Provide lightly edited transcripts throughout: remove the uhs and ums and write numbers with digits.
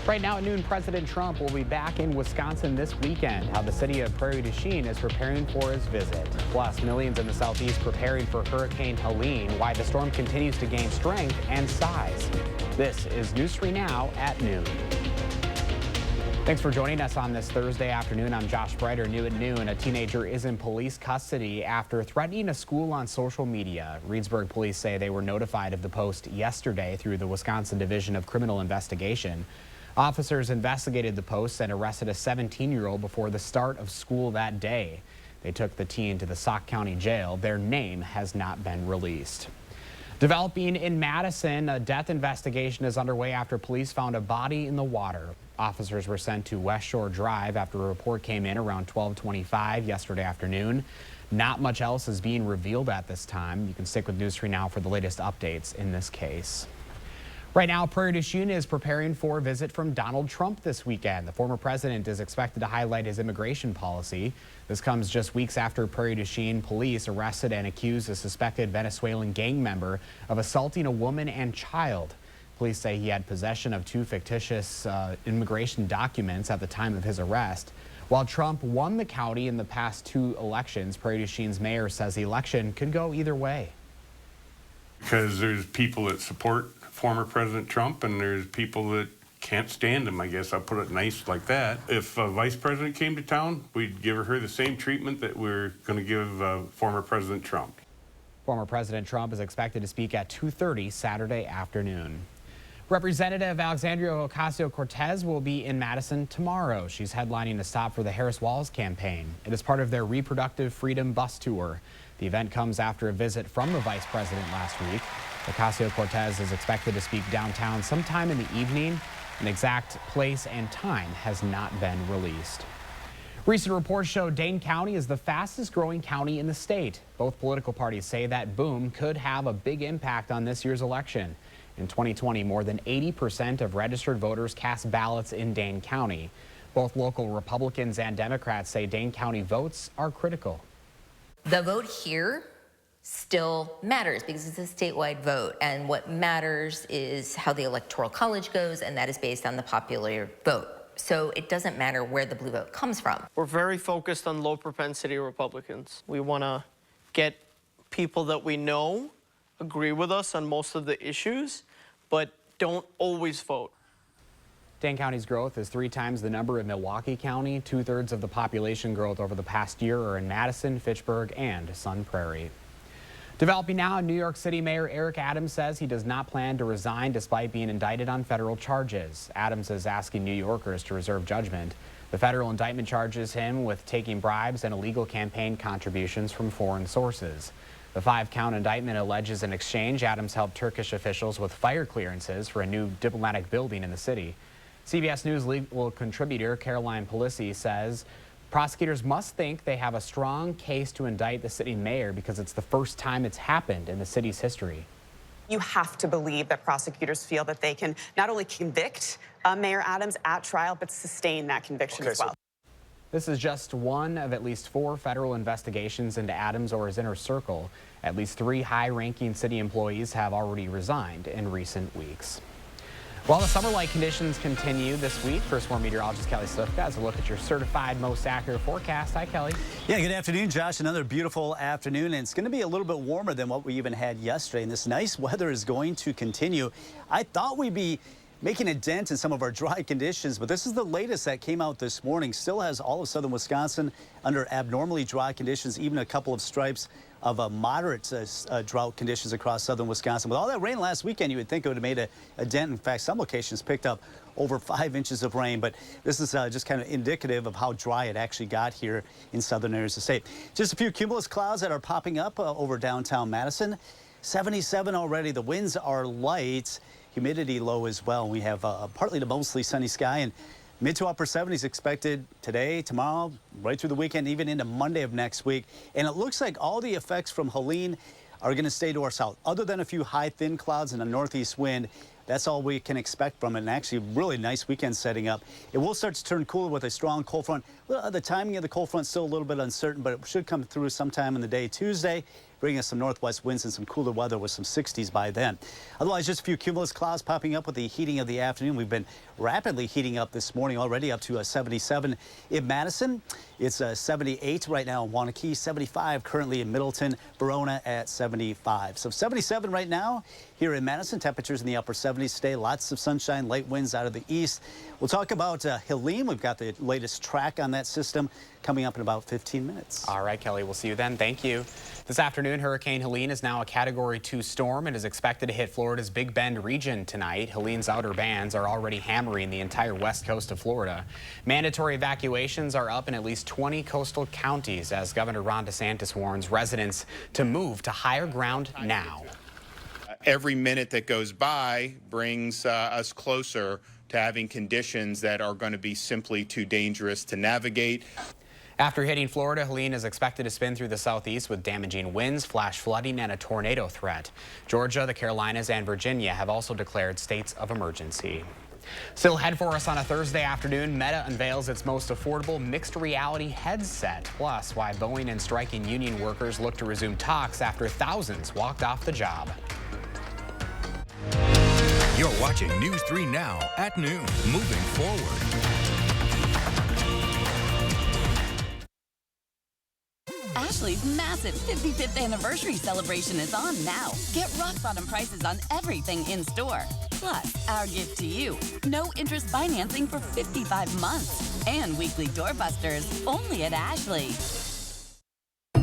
Right now at noon, President Trump will be back in Wisconsin this weekend. How the city of Prairie du Chien is preparing for his visit. Plus, millions in the southeast preparing for Hurricane Helene, why the storm continues to gain strength and size. This is News 3 Now at noon. Thanks for joining us on this Thursday afternoon. I'm Josh Breiter. New at noon, a teenager is in police custody after threatening a school on social media. Reedsburg police say they were notified of the post yesterday through the Wisconsin Division of Criminal Investigation. Officers investigated the post and arrested a 17-year-old before the start of school that day. They took the teen to the Sauk County Jail. Their name has not been released. Developing in Madison, a death investigation is underway after police found a body in the water. Officers were sent to West Shore Drive after a report came in around 12:25 yesterday afternoon. Not much else is being revealed at this time. You can stick with News 3 Now for the latest updates in this case. Right now, Prairie du Chien is preparing for a visit from Donald Trump this weekend. The former president is expected to highlight his immigration policy. This comes just weeks after Prairie du Chien police arrested and accused a suspected Venezuelan gang member of assaulting a woman and child. Police say he had possession of two fictitious immigration documents at the time of his arrest. While Trump won the county in the past two elections, Prairie du Chien's mayor says the election could go either way. Because there's people that support former President Trump and there's people that can't stand him, I guess I'll put it nice like that. If a vice president came to town, we'd give her the same treatment that we're going to give former President Trump. Former President Trump is expected to speak at 2:30 Saturday afternoon. Representative Alexandria Ocasio-Cortez will be in Madison tomorrow. She's headlining a stop for the Harris Walls campaign. It is part of their Reproductive Freedom bus tour. The event comes after a visit from the vice president last week. Ocasio-Cortez is expected to speak downtown sometime in the evening. An exact place and time has not been released. Recent reports show Dane County is the fastest growing county in the state. Both political parties say that boom could have a big impact on this year's election. In 2020, more than 80% of registered voters cast ballots in Dane County. Both local Republicans and Democrats say Dane County votes are critical. The vote here still matters because it's a statewide vote, and what matters is how the Electoral College goes, and that is based on the popular vote. So it doesn't matter where the blue vote comes from. We're very focused on low propensity Republicans. We want to get people that we know agree with us on most of the issues, but don't always vote. Dane County's growth is 3 times the number of Milwaukee County. 2/3 of the population growth over the past year are in Madison, Fitchburg, and Sun Prairie. Developing now, New York City Mayor Eric Adams says he does not plan to resign despite being indicted on federal charges. Adams is asking New Yorkers to reserve judgment. The federal indictment charges him with taking bribes and illegal campaign contributions from foreign sources. The 5-count indictment alleges in exchange Adams helped Turkish officials with fire clearances for a new diplomatic building in the city. CBS News legal contributor Caroline Polisi says prosecutors must think they have a strong case to indict the city mayor because it's the first time it's happened in the city's history. You have to believe that prosecutors feel that they can not only convict Mayor Adams at trial, but sustain that conviction as well. This is just one of at least 4 federal investigations into Adams or his inner circle. At least 3 high-ranking city employees have already resigned in recent weeks. While the summer-like conditions continue this week, First Warn meteorologist Kelly Slifka has a look at your certified most accurate forecast. Hi, Kelly. Yeah, good afternoon, Josh. Another beautiful afternoon, and it's going to be a little bit warmer than what we even had yesterday, and this nice weather is going to continue. I thought we'd be making a dent in some of our dry conditions, but this is the latest that came out this morning. Still has all of southern Wisconsin under abnormally dry conditions, even a couple of stripes of moderate drought conditions across southern Wisconsin. With all that rain last weekend, you would think it would have made a dent. In fact, some locations picked up over 5 inches of rain, but this is just kind of indicative of how dry it actually got here in southern areas of the state. Just a few cumulus clouds that are popping up over downtown Madison. 77 already. The winds are light. Humidity low as well. We have partly to mostly sunny sky, and mid to upper 70s expected today, tomorrow, right through the weekend, even into Monday of next week. And it looks like all the effects from Helene are going to stay to our south, other than a few high, thin clouds and a northeast wind. That's all we can expect from it, and actually really nice weekend setting up. It will start to turn cooler with a strong cold front. Well, the timing of the cold front is still a little bit uncertain, but it should come through sometime in the day Tuesday. bringing us some northwest winds and some cooler weather with some 60s by then. Otherwise, just a few cumulus clouds popping up with the heating of the afternoon. We've been rapidly heating up this morning already, up to 77 in Madison. It's 78 right now in Wanakee, 75 currently in Middleton, Verona at 75. So 77 right now here in Madison. Temperatures in the upper 70s today. Lots of sunshine, light winds out of the east. We'll talk about Helene. We've got the latest track on that system coming up in about 15 minutes. All right, Kelly, we'll see you then. Thank you. This afternoon, Hurricane Helene is now a Category 2 storm and is expected to hit Florida's Big Bend region tonight. Helene's outer bands are already hammering the entire west coast of Florida. Mandatory evacuations are up in at least 20 coastal counties as Governor Ron DeSantis warns residents to move to higher ground now. Every minute that goes by brings us closer to having conditions that are going to be simply too dangerous to navigate. After hitting Florida, Helene is expected to spin through the southeast with damaging winds, flash flooding, and a tornado threat. Georgia, the Carolinas, and Virginia have also declared states of emergency. Still ahead for us on a Thursday afternoon, Meta unveils its most affordable mixed reality headset. Plus, why Boeing and striking union workers look to resume talks after thousands walked off the job. You're watching News 3 Now at noon. Moving forward. Ashley's massive 55th anniversary celebration is on now. Get rock-bottom prices on everything in store. Plus, our gift to you, no interest financing for 55 months. And weekly doorbusters, only at Ashley.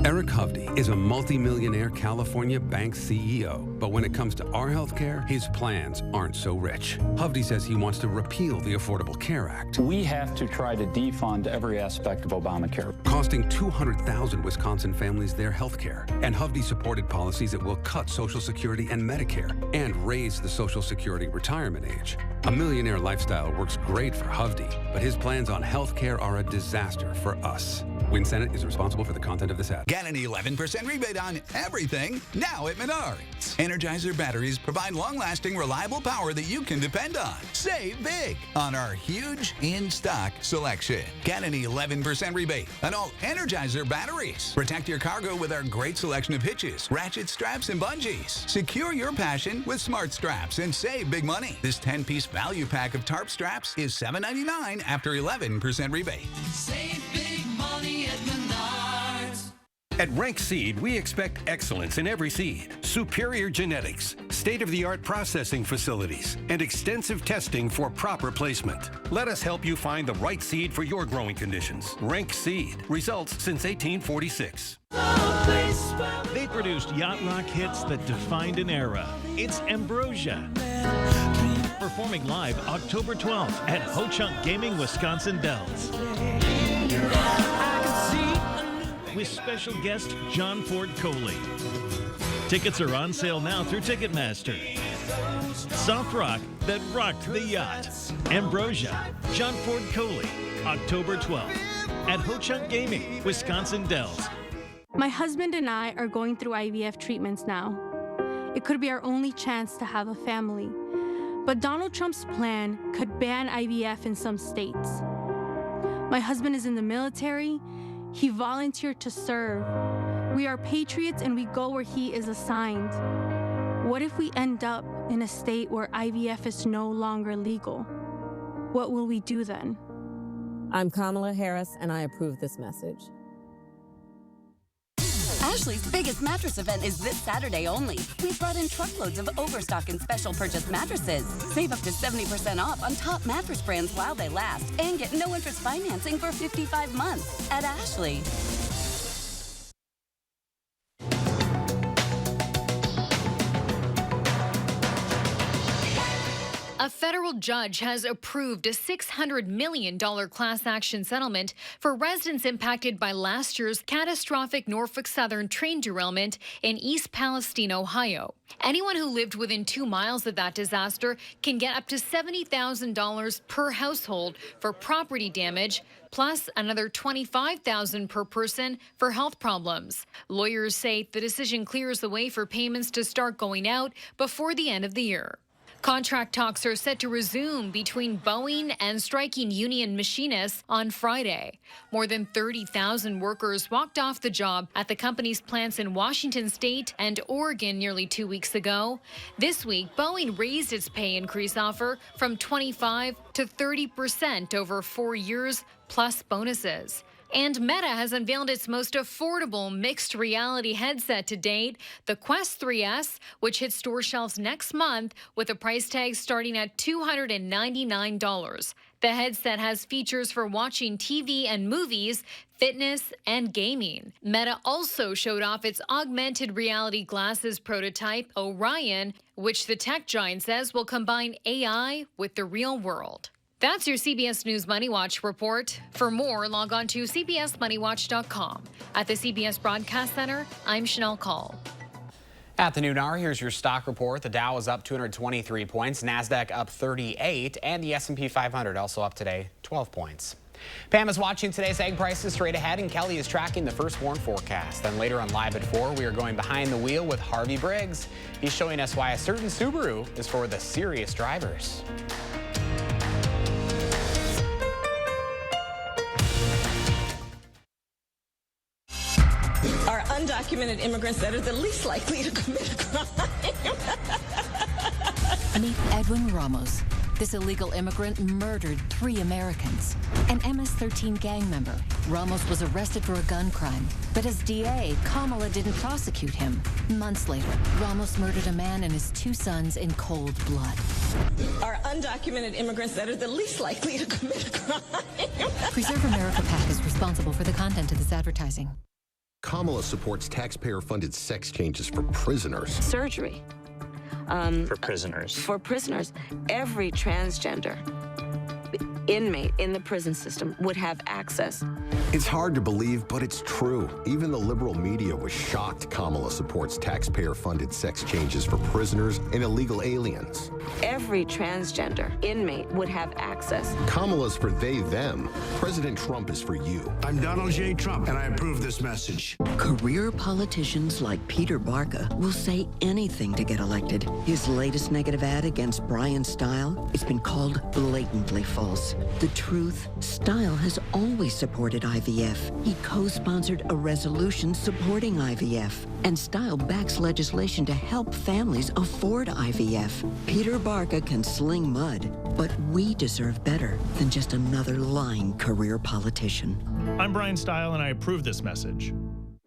Eric Hovde is a multi-millionaire California bank CEO. But when it comes to our healthcare, his plans aren't so rich. Hovde says he wants to repeal the Affordable Care Act. We have to try to defund every aspect of Obamacare, costing 200,000 Wisconsin families their health care. And Hovde supported policies that will cut Social Security and Medicare and raise the Social Security retirement age. A millionaire lifestyle works great for Hovde, but his plans on health care are a disaster for us. Win Senate is responsible for the content of this ad. Get an 11% rebate on everything now at Menards. Energizer batteries provide long-lasting, reliable power that you can depend on. Save big on our huge in-stock selection. Get an 11% rebate on all Energizer batteries. Protect your cargo with our great selection of hitches, ratchet straps, and bungees. Secure your passion with smart straps and save big money. This 10-piece value pack of tarp straps is $7.99 after 11% rebate. Save big money at Menards. At Rank Seed, we expect excellence in every seed, superior genetics, state-of-the-art processing facilities, and extensive testing for proper placement. Let us help you find the right seed for your growing conditions. Rank Seed, results since 1846. They produced yacht rock hits that defined an era. It's Ambrosia. Performing live October 12th at Ho Chunk Gaming, Wisconsin Dells. With special guest John Ford Coley. Tickets are on sale now through Ticketmaster. Soft rock that rocked the yacht. Ambrosia, John Ford Coley, October 12th at Ho Chunk Gaming, Wisconsin Dells. My husband and I are going through IVF treatments now. It could be our only chance to have a family. But Donald Trump's plan could ban IVF in some states. My husband is in the military. He volunteered to serve. We are patriots and we go where he is assigned. What if we end up in a state where IVF is no longer legal? What will we do then? I'm Kamala Harris and I approve this message. Ashley's biggest mattress event is this Saturday only. We've brought in truckloads of overstock and special purchase mattresses. Save up to 70% off on top mattress brands while they last and get no interest financing for 55 months at Ashley. A federal judge has approved a $600 million class action settlement for residents impacted by last year's catastrophic Norfolk Southern train derailment in East Palestine, Ohio. Anyone who lived within 2 miles of that disaster can get up to $70,000 per household for property damage, plus another $25,000 per person for health problems. Lawyers say the decision clears the way for payments to start going out before the end of the year. Contract talks are set to resume between Boeing and striking union machinists on Friday. More than 30,000 workers walked off the job at the company's plants in Washington State and Oregon nearly 2 weeks ago. This week, Boeing raised its pay increase offer from 25% to 30% over 4 years, plus bonuses. And Meta has unveiled its most affordable mixed reality headset to date, the Quest 3S, which hits store shelves next month with a price tag starting at $299. The headset has features for watching TV and movies, fitness, and gaming. Meta also showed off its augmented reality glasses prototype, Orion, which the tech giant says will combine AI with the real world. That's your CBS News Money Watch report. For more, log on to cbsmoneywatch.com. At the CBS Broadcast Center, I'm Chanel Call. At the noon hour, here's your stock report. The Dow is up 223 points, NASDAQ up 38, and the S&P 500 also up today 12 points. Pam is watching today's egg prices straight ahead, and Kelly is tracking the firstborn forecast. Then later on Live at 4, we are going behind the wheel with Harvey Briggs. He's showing us why a certain Subaru is for the serious drivers. Are undocumented immigrants that are the least likely to commit a crime. Meet Edwin Ramos. This illegal immigrant murdered 3 Americans. An MS-13 gang member, Ramos was arrested for a gun crime. But as DA, Kamala didn't prosecute him. Months later, Ramos murdered a man and his 2 sons in cold blood. Are undocumented immigrants that are the least likely to commit a crime. Preserve America PAC is responsible for the content of this advertising. Kamala supports taxpayer-funded sex changes for prisoners. Surgery. For prisoners. For prisoners. Every transgender inmate in the prison system would have access. It's hard to believe, but it's true. Even the liberal media was shocked Kamala supports taxpayer-funded sex changes for prisoners and illegal aliens. Every transgender inmate would have access. Kamala's for they, them. President Trump is for you. I'm Donald J. Trump, and I approve this message. Career politicians like Peter Barca will say anything to get elected. His latest negative ad against Brian Style, it's been called blatantly false. The truth, Style has always supported IVF. He co-sponsored a resolution supporting IVF. And Style backs legislation to help families afford IVF. Peter Barca can sling mud, but we deserve better than just another lying career politician. I'm Brian Style, and I approve this message.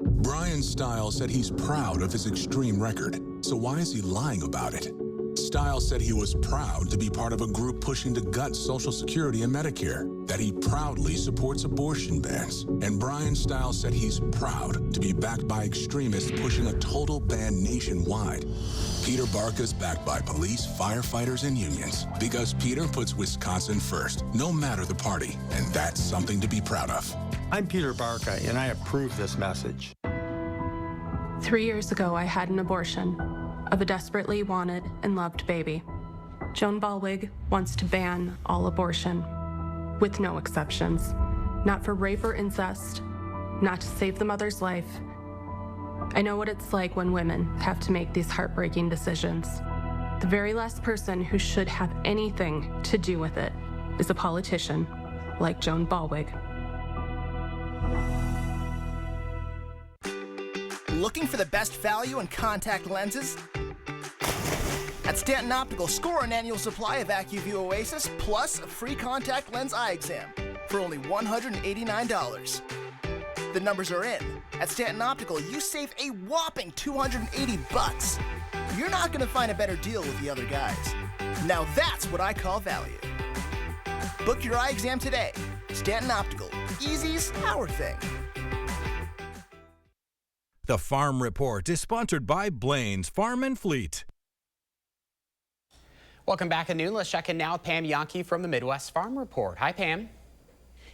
Brian Style said he's proud of his extreme record. So why is he lying about it? Style said he was proud to be part of a group pushing to gut Social Security and Medicare, that he proudly supports abortion bans. And Brian Style said he's proud to be backed by extremists pushing a total ban nationwide. Peter Barca's backed by police, firefighters, and unions because Peter puts Wisconsin first, no matter the party, and that's something to be proud of. I'm Peter Barca, and I approve this message. 3 years ago, I had an abortion of a desperately wanted and loved baby. Joan Ballwig wants to ban all abortion, with no exceptions. Not for rape or incest, not to save the mother's life. I know what it's like when women have to make these heartbreaking decisions. The very last person who should have anything to do with it is a politician like Joan Ballwig. Looking for the best value in contact lenses? At Stanton Optical, score an annual supply of AccuView Oasis plus a free contact lens eye exam for only $189. The numbers are in. At Stanton Optical, you save a whopping $280. You're not going to find a better deal with the other guys. Now that's what I call value. Book your eye exam today. Stanton Optical. Easy's our thing. The Farm Report is sponsored by Blaine's Farm and Fleet. Welcome back at noon. Let's check in now with Pam Yankee from the Midwest Farm Report. Hi, Pam.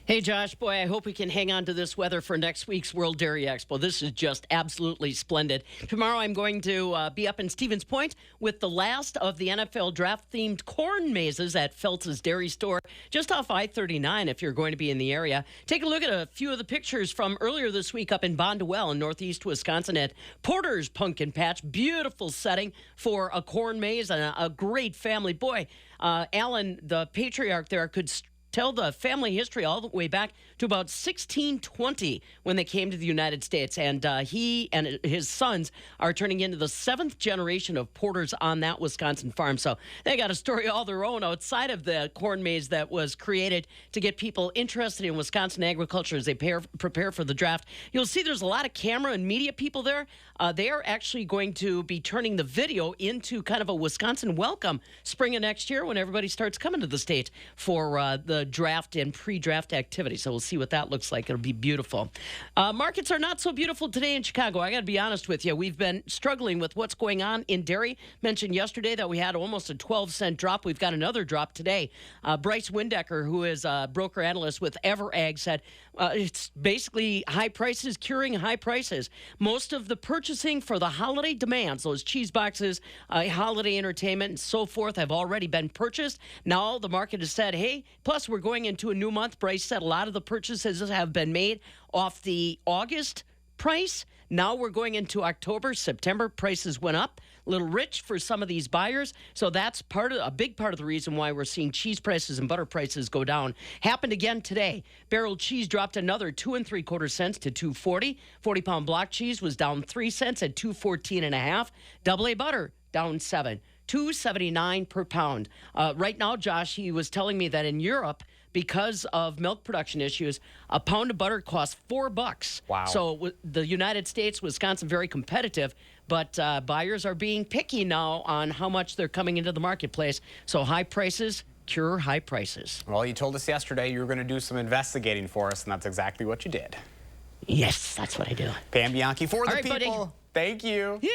Hey, Josh, boy, I hope we can hang on to this weather for next week's World Dairy Expo. This is just absolutely splendid. Tomorrow I'm going to be up in Stevens Point with the last of the NFL draft-themed corn mazes at Feltz's Dairy Store, just off I-39 if you're going to be in the area. Take a look at a few of the pictures from earlier this week up in Bondwell in northeast Wisconsin at Porter's Pumpkin Patch. Beautiful setting for a corn maze and a great family. Boy, Alan, the patriarch there, could tell the family history all the way back to about 1620 when they came to the United States. And he and his sons are turning into the 7th generation of porters on that Wisconsin farm. So they got a story all their own outside of the corn maze that was created to get people interested in Wisconsin agriculture as they prepare for the draft. You'll see there's a lot of camera and media people there. They are actually going to be turning the video into kind of a Wisconsin welcome spring of next year when everybody starts coming to the state for the draft and pre-draft activity. So we'll see what that looks like. It'll be beautiful. Markets are not so beautiful today in Chicago. I got to be honest with you. We've been struggling with what's going on in dairy. Mentioned yesterday that we had almost a 12-cent drop. We've got another drop today. Bryce Windecker, who is a broker analyst with EverAg, said it's basically high prices curing high prices. Most of the purchasing for the holiday demands, those cheese boxes, holiday entertainment, and so forth, have already been purchased. Now the market has said, hey, plus we're going into a new month. Bryce said a lot of the purchases have been made off the August price. Now we're going into October, September. Prices went up. A little rich for some of these buyers. So that's a big part of the reason why we're seeing cheese prices and butter prices go down. Happened again today. Barrel cheese dropped another 2 3/4 cents to $2.40. 40-pound block cheese was down 3 cents at $2.14.5. Double A butter down 7. $2.79 per pound. Right now, Josh, he was telling me that in Europe, because of milk production issues, a pound of butter costs $4. Wow. So the United States, Wisconsin, very competitive, but buyers are being picky now on how much they're coming into the marketplace. So high prices cure high prices. Well, you told us yesterday you were going to do some investigating for us, and that's exactly what you did. Yes, that's what I do. Pam Bianchi for the right, people. Buddy. Thank you. Yeah.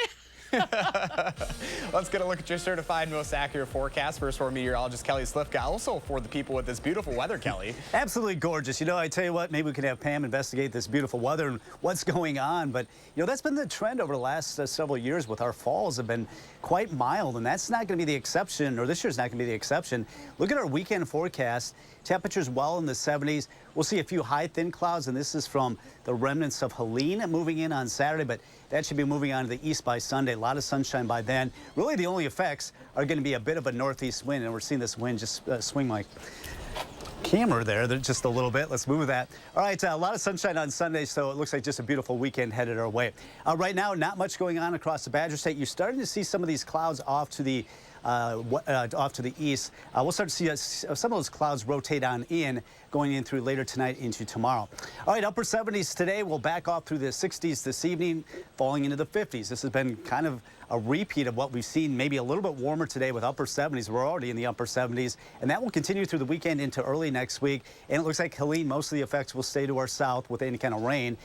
Let's get a look at your certified most accurate forecast. First for meteorologist Kelly Slifka, also for the people with this beautiful weather, Kelly. Absolutely gorgeous. You know, I tell you what, maybe we could have Pam investigate this beautiful weather and what's going on. But, you know, that's been the trend over the last several years with our falls have been quite mild, and that's not going to be the exception, or this year's not going to be the exception. Look at our weekend forecast. Temperatures well in the 70s. We'll see a few high thin clouds, and this is from the remnants of Helene moving in on Saturday, but that should be moving on to the east by Sunday. A lot of sunshine by then. Really, the only effects are going to be a bit of a northeast wind, and we're seeing this wind just swing like camera there just a little bit. Let's move that. All right, a lot of sunshine on Sunday, so it looks like just a beautiful weekend headed our way. Right now, not much going on across the Badger State. You're starting to see some of these clouds off to the east. We'll start to see some of those clouds rotate on in, going in through later tonight into tomorrow. All right, upper 70s today. We'll back off through the 60s this evening, falling into the 50s. This has been kind of a repeat of what we've seen, maybe a little bit warmer today with upper 70s. We're already in the upper 70s, and that will continue through the weekend into early next week. And it looks like Helene, most of the effects will stay to our south with any kind of rain.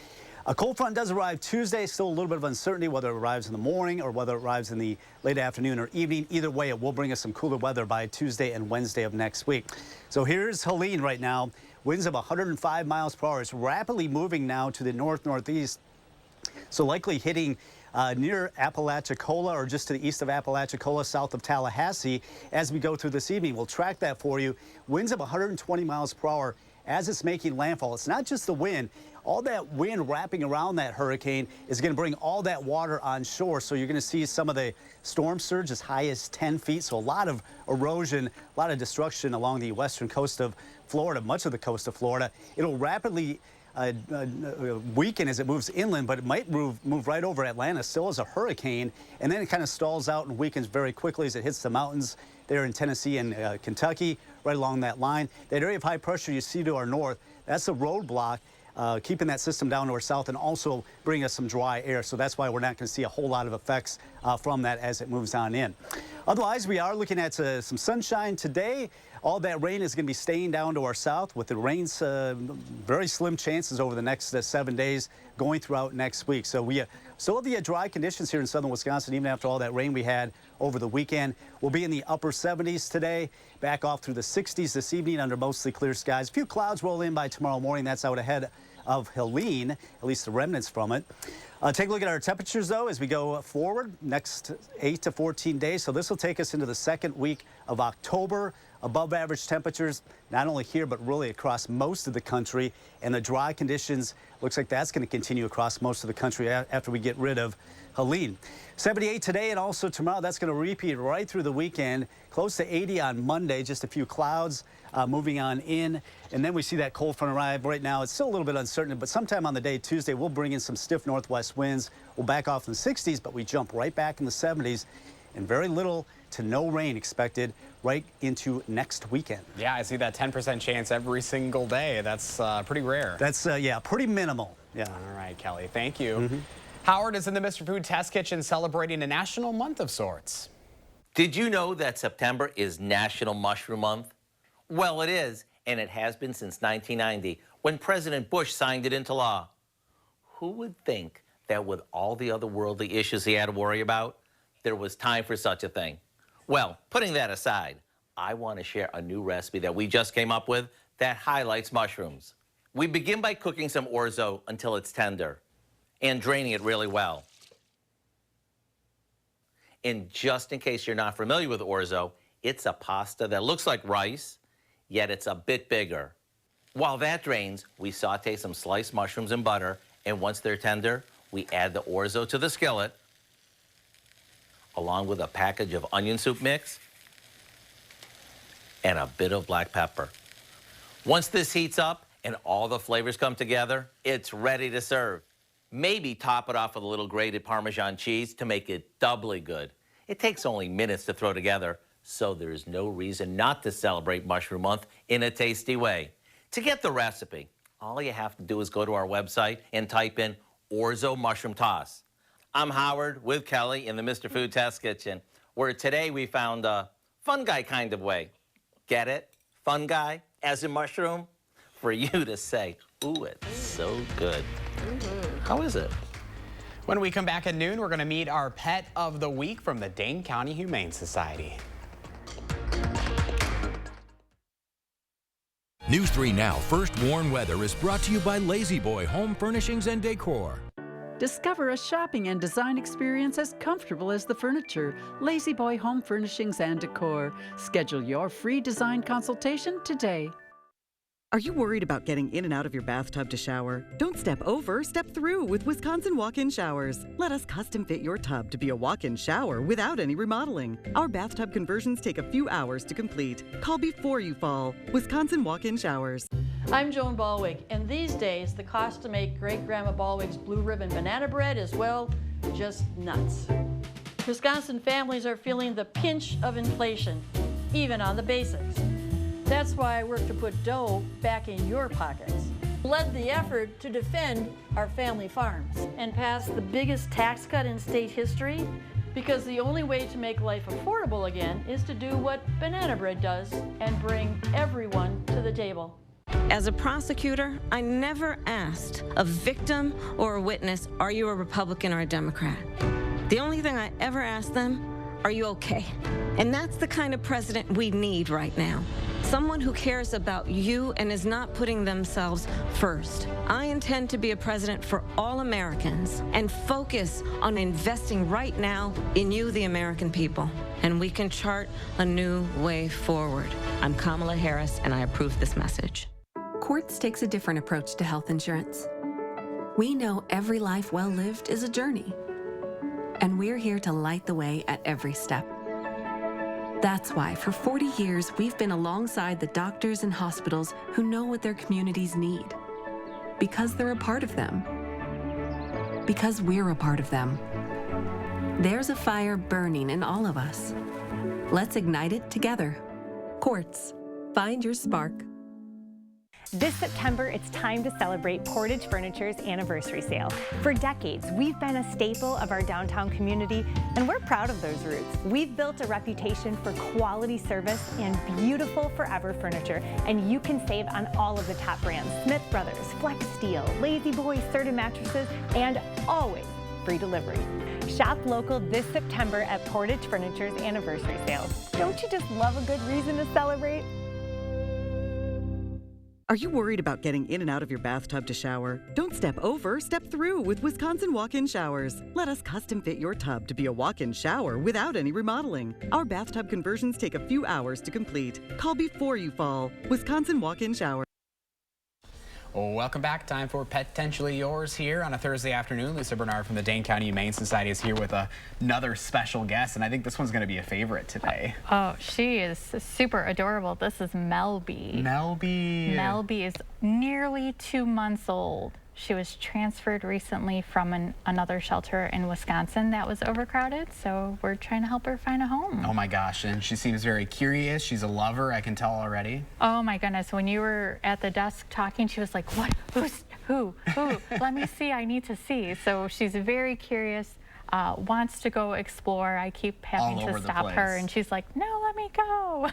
A cold front does arrive Tuesday. Still a little bit of uncertainty whether it arrives in the morning or whether it arrives in the late afternoon or evening. Either way, it will bring us some cooler weather by Tuesday and Wednesday of next week. So here's Helene right now. Winds of 105 miles per hour. It's rapidly moving now to the north-northeast. So likely hitting near Apalachicola or just to the east of Apalachicola, south of Tallahassee as we go through this evening. We'll track that for you. Winds of 120 miles per hour as it's making landfall. It's not just the wind. All that wind wrapping around that hurricane is going to bring all that water on shore. So you're going to see some of the storm surge as high as 10 feet. So a lot of erosion, a lot of destruction along the western coast of Florida, much of the coast of Florida. It'll rapidly weaken as it moves inland, but it might move right over Atlanta still as a hurricane, and then it kind of stalls out and weakens very quickly as it hits the mountains there in Tennessee and Kentucky, right along that line. That area of high pressure you see to our north, that's a roadblock, keeping that system down to our south and also bringing us some dry air. So that's why we're not going to see a whole lot of effects from that as it moves on in. Otherwise, we are looking at some sunshine today. All that rain is going to be staying down to our south with the rain's very slim chances over the next 7 days going throughout next week. So we Still have the dry conditions here in southern Wisconsin, even after all that rain we had over the weekend. We'll be in the upper 70s today, back off through the 60s this evening under mostly clear skies. A few clouds roll in by tomorrow morning. That's out ahead of Helene, at least the remnants from it. Take a look at our temperatures, though, as we go forward next 8 to 14 days. So this will take us into the second week of October. Above average temperatures, not only here, but really across most of the country. And the dry conditions, looks like that's going to continue across most of the country after we get rid of Helene. 78 today and also tomorrow. That's going to repeat right through the weekend. Close to 80 on Monday, just a few clouds moving on in. And then we see that cold front arrive. Right now, it's still a little bit uncertain, but sometime on the day, Tuesday, we'll bring in some stiff northwest winds. We'll back off in the 60s, but we jump right back in the 70s. And very little to no rain expected right into next weekend. Yeah, I see that 10% chance every single day. That's pretty rare. That's, yeah, pretty minimal. Yeah. All right, Kelly, thank you. Howard is in the Mr. Food Test Kitchen celebrating a national month of sorts. Did you know that September is National Mushroom Month? Well, it is, and it has been since 1990, when President Bush signed it into law. Who would think that with all the other worldly issues he had to worry about, there was time for such a thing? Well, putting that aside, I want to share a new recipe that we just came up with that highlights mushrooms. We begin by cooking some orzo until it's tender and draining it really well. And just in case you're not familiar with orzo, it's a pasta that looks like rice, yet it's a bit bigger. While that drains, we saute some sliced mushrooms in butter, and once they're tender, we add the orzo to the skillet, along with a package of onion soup mix and a bit of black pepper. Once this heats up and all the flavors come together, it's ready to serve. Maybe top it off with a little grated Parmesan cheese to make it doubly good. It takes only minutes to throw together, so there's no reason not to celebrate Mushroom Month in a tasty way. To get the recipe, all you have to do is go to our website and type in orzo mushroom toss. I'm Howard with Kelly in the Mr. Food Test Kitchen, where today we found a fun guy kind of way. Get it? Fun guy, as in mushroom? For you to say, ooh, it's so good. How is it? When we come back at noon, we're going to meet our pet of the week from the Dane County Humane Society. News 3 Now First Warn Weather is brought to you by Lazy Boy Home Furnishings and Decor. Discover a shopping and design experience as comfortable as the furniture. Lazy Boy Home Furnishings and Decor. Schedule your free design consultation today. Are you worried about getting in and out of your bathtub to shower? Don't step over, step through with Wisconsin Walk-In Showers. Let us custom fit your tub to be a walk-in shower without any remodeling. Our bathtub conversions take a few hours to complete. Call before you fall. Wisconsin Walk-In Showers. I'm Joan Balwig, and these days the cost to make Great-Grandma Balwig's Blue Ribbon banana bread is, well, just nuts. Wisconsin families are feeling the pinch of inflation, even on the basics. That's why I work to put dough back in your pockets. Led the effort to defend our family farms and pass the biggest tax cut in state history, because the only way to make life affordable again is to do what banana bread does and bring everyone to the table. As a prosecutor, I never asked a victim or a witness, are you a Republican or a Democrat? The only thing I ever asked them, are you okay? And that's the kind of president we need right now. Someone who cares about you and is not putting themselves first. I intend to be a president for all Americans and focus on investing right now in you, the American people. And we can chart a new way forward. I'm Kamala Harris, and I approve this message. Quartz takes a different approach to health insurance. We know every life well lived is a journey, and we're here to light the way at every step. That's why for 40 years, we've been alongside the doctors and hospitals who know what their communities need. Because they're a part of them. Because we're a part of them. There's a fire burning in all of us. Let's ignite it together. Quartz. Find your spark. This September, it's time to celebrate Portage Furniture's anniversary sale. For decades, we've been a staple of our downtown community, and we're proud of those roots. We've built a reputation for quality service and beautiful forever furniture, and you can save on all of the top brands: Smith Brothers, Flex Steel, Lazy Boy, Certain Mattresses, and always free delivery. Shop local this September at Portage Furniture's anniversary sale. Don't you just love a good reason to celebrate? Are you worried about getting in and out of your bathtub to shower? Don't step over, step through with Wisconsin walk-in showers. Let us custom fit your tub to be a walk-in shower without any remodeling. Our bathtub conversions take a few hours to complete. Call before you fall. Wisconsin walk-in shower. Welcome back. Time for Potentially Yours here on a Thursday afternoon. Lisa Bernard from the Dane County Humane Society is here with another special guest, and I think this one's going to be a favorite today. Oh, she is super adorable. This is Melby. Melby. Melby is nearly 2 months old. She was transferred recently from another shelter in Wisconsin that was overcrowded, so we're trying to help her find a home. Oh my gosh, and she seems very curious. She's a lover, I can tell already. Oh my goodness, when you were at the desk talking, she was like, what, who, let me see, I need to see. So she's very curious, wants to go explore. I keep having to stop her, and she's like, no, let me go.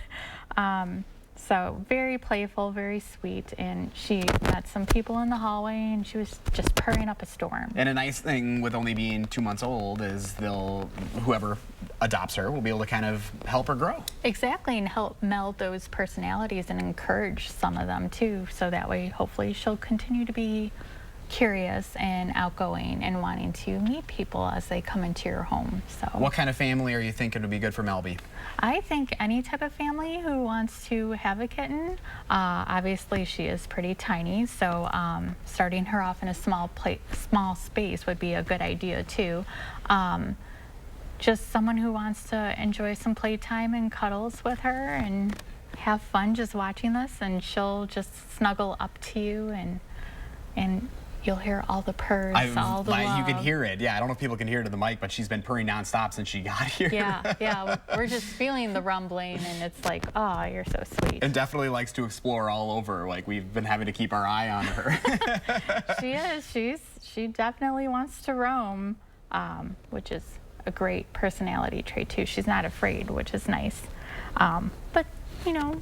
So very playful, very sweet, and she met some people in the hallway, and she was just purring up a storm. And a nice thing with only being 2 months old is whoever adopts her will be able to kind of help her grow. Exactly, and help meld those personalities and encourage some of them too, so that way hopefully she'll continue to be curious and outgoing and wanting to meet people as they come into your home. So what kind of family are you thinking would be good for Melby? I think any type of family who wants to have a kitten. Obviously she is pretty tiny, so starting her off in a small space would be a good idea too. Just someone who wants to enjoy some playtime and cuddles with her and have fun just watching this, and she'll just snuggle up to you and you'll hear all the purrs, all the love. You can hear it. Yeah, I don't know if people can hear it in the mic, but she's been purring nonstop since she got here. Yeah, we're just feeling the rumbling, and it's like, oh, you're so sweet. And definitely likes to explore all over. Like, we've been having to keep our eye on her. She is. She definitely wants to roam, which is a great personality trait too. She's not afraid, which is nice. But you know,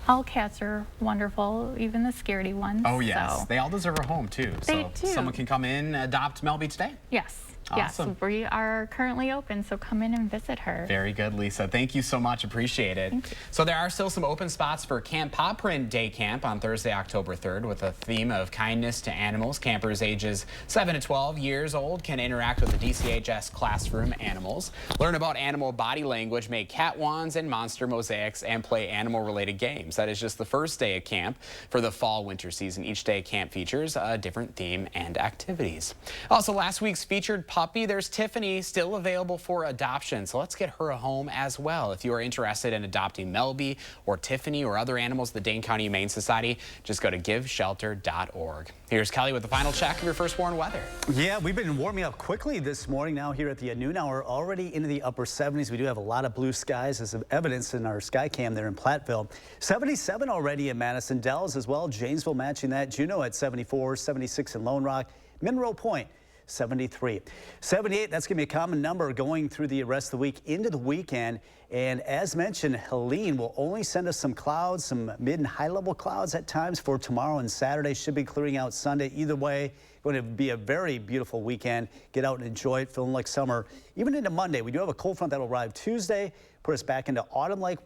all cats are wonderful, even the scaredy ones. Oh yes, so. They all deserve a home too. They do. Someone can come in, adopt Melby today. Yes. Awesome. Yes, we are currently open, so come in and visit her. Very good, Lisa. Thank you so much. Appreciate it. Thank you. So there are still some open spots for Camp Paw Print Day Camp on Thursday, October 3rd, with a theme of kindness to animals. Campers ages 7 to 12 years old can interact with the DCHS classroom animals, learn about animal body language, make cat wands and monster mosaics, and play animal-related games. That is just the first day of camp for the fall-winter season. Each day camp features a different theme and activities. Also, last week's featured puppy, there's Tiffany, still available for adoption, so let's get her a home as well. If you are interested in adopting Melby or Tiffany or other animals, the Dane County Humane Society, just go to giveshelter.org. Here's Kelly with the final check of your first warn weather. Yeah, we've been warming up quickly this morning. Now here at the noon hour, already into the upper 70s. We do have a lot of blue skies as evidence in our sky cam there in Platteville. 77 already in Madison, Dells as well. Janesville matching that. Juneau at 74, 76 in Lone Rock. Monroe Point 73. 78, that's going to be a common number going through the rest of the week into the weekend. And as mentioned, Helene will only send us some clouds, some mid and high level clouds at times for tomorrow and Saturday. Should be clearing out Sunday. Either way, going to be a very beautiful weekend. Get out and enjoy it, feeling like summer. Even into Monday, we do have a cold front that will arrive Tuesday, put us back into autumn-like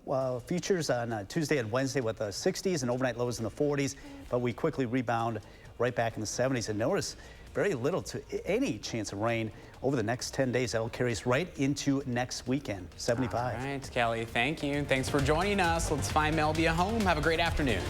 features on Tuesday and Wednesday with the 60s and overnight lows in the 40s. But we quickly rebound right back in the 70s. And notice, very little to any chance of rain over the next 10 days. That'll carry us right into next weekend, 75. All right, Kelly, thank you. Thanks for joining us. Let's find Melby a home. Have a great afternoon.